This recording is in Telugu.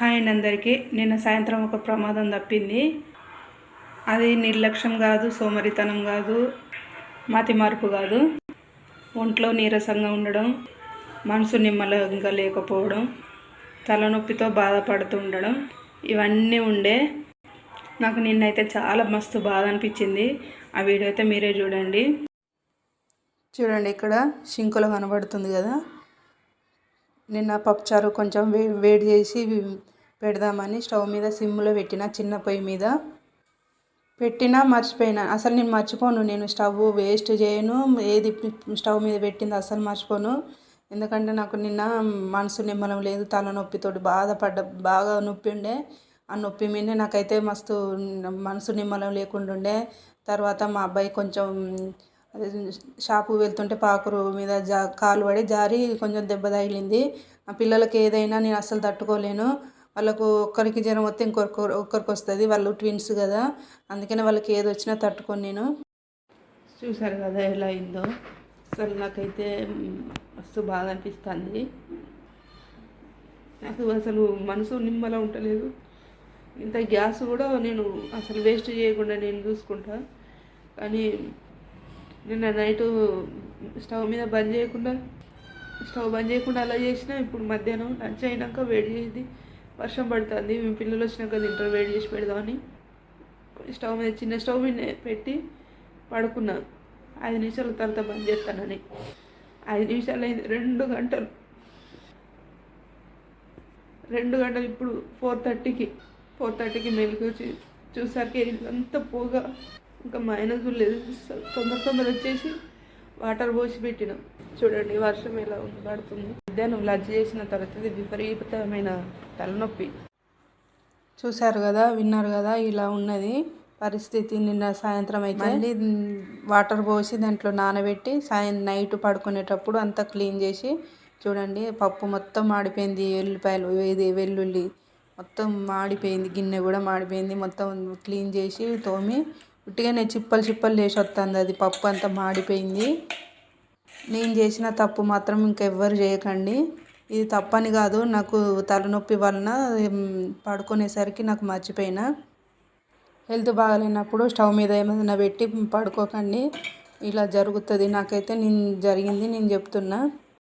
హాయ్ అండి అందరికీ. నిన్న సాయంత్రం ఒక ప్రమాదం తప్పింది. అది నిర్లక్ష్యం కాదు, సోమరితనం కాదు, మతిమరుపు కాదు. ఒంట్లో నీరసంగా ఉండడం, మనసు నిమ్మలంగా లేకపోవడం, తలనొప్పితో బాధపడుతూ ఉండడం, ఇవన్నీ ఉండే. నాకు నిన్నైతే చాలా మస్తు బాధ అనిపించింది. ఆ వీడియో అయితే మీరే చూడండి. ఇక్కడ షింకులో కనబడుతుంది కదా, నిన్న పప్పుచారు కొంచెం వేడి చేసి పెడదామని స్టవ్ మీద సిమ్లో పెట్టిన, చిన్న పొయ్యి మీద పెట్టినా మర్చిపోయినా. అసలు నేను మర్చిపోను, నేను స్టవ్ వేస్ట్ చేయను, ఏది స్టవ్ మీద పెట్టింది అసలు మర్చిపోను. ఎందుకంటే నాకు నిన్న మనసు నిమ్మలం లేదు, తలనొప్పితోటి బాగా నొప్పి ఉండే. ఆ నొప్పి మీదే నాకైతే మస్తు మనసు నిమ్మలం లేకుండా ఉండే. తర్వాత మా అబ్బాయి కొంచెం షాపు వెళ్తుంటే పాకురు మీద కాలు పడి జారి కొంచెం దెబ్బ తగిలింది. ఆ పిల్లలకి ఏదైనా నేను అస్సలు తట్టుకోలేను. వాళ్ళకు ఒక్కరికి జ్వరం వస్తే ఒక్కరికి వస్తుంది. వాళ్ళు ట్విన్స్ కదా, అందుకనే వాళ్ళకి ఏది వచ్చినా తట్టుకొని నేను. చూసారు కదా ఎలా అయిందో. అసలు నాకైతే మస్తు బాధ అనిపిస్తుంది. నాకు అసలు మనసు నిమ్మలా ఉండలేదు. ఇంత గ్యాస్ కూడా నేను అసలు వేస్ట్ చేయకుండా నేను చూసుకుంటా. కానీ నిన్న నైటు స్టవ్ బంద్ చేయకుండా అలా చేసినా. ఇప్పుడు మధ్యాహ్నం లంచ్ అయినాక వేడి చేసి, వర్షం పడుతుంది, మేము పిల్లలు వచ్చినాక తింటారు, వేడి చేసి పెడదామని స్టవ్ మీద చిన్న స్టవ్ మీద పెట్టి పడుకున్నాను. 5 నిమిషాల తర్వాత బంద్ చేస్తానని. 5 నిమిషాలు అయింది. 2 గంటలు. ఇప్పుడు 4:30కి మెలకు చూసారికి అంత పోగా ఇంకా మైనస్ లేదు. తొందర వచ్చేసి వాటర్ పోసి పెట్టినాం. చూడండి వర్షం ఎలా పడుతుంది. మధ్యాహ్నం లంచ్ చేసిన తర్వాత విపరీతమైన తలనొప్పి. చూశారు కదా, విన్నారు కదా, ఇలా ఉన్నది పరిస్థితి. నిన్న సాయంత్రం అయితే మళ్ళీ వాటర్ పోసి దాంట్లో నానబెట్టి నైట్ పడుకునేటప్పుడు అంతా క్లీన్ చేసి చూడండి. పప్పు మొత్తం మాడిపోయింది, వెల్లుల్లి మొత్తం మాడిపోయింది, గిన్నె కూడా మాడిపోయింది. మొత్తం క్లీన్ చేసి తోమి ఉట్టిగానే చిప్పలు లేచి వస్తుంది. అది పప్పు అంతా మాడిపోయింది. నేను చేసిన తప్పు మాత్రం ఇంకెవ్వరు చేయకండి. ఇది తప్పని కాదు, నాకు తలనొప్పి వలన పడుకునేసరికి నాకు మర్చిపోయినా. హెల్త్ బాగాలేనప్పుడు స్టవ్ మీద ఏమైనా పెట్టి పడుకోకండి, ఇలా జరుగుతుంది. నాకైతే జరిగింది, నేను చెప్తున్నా.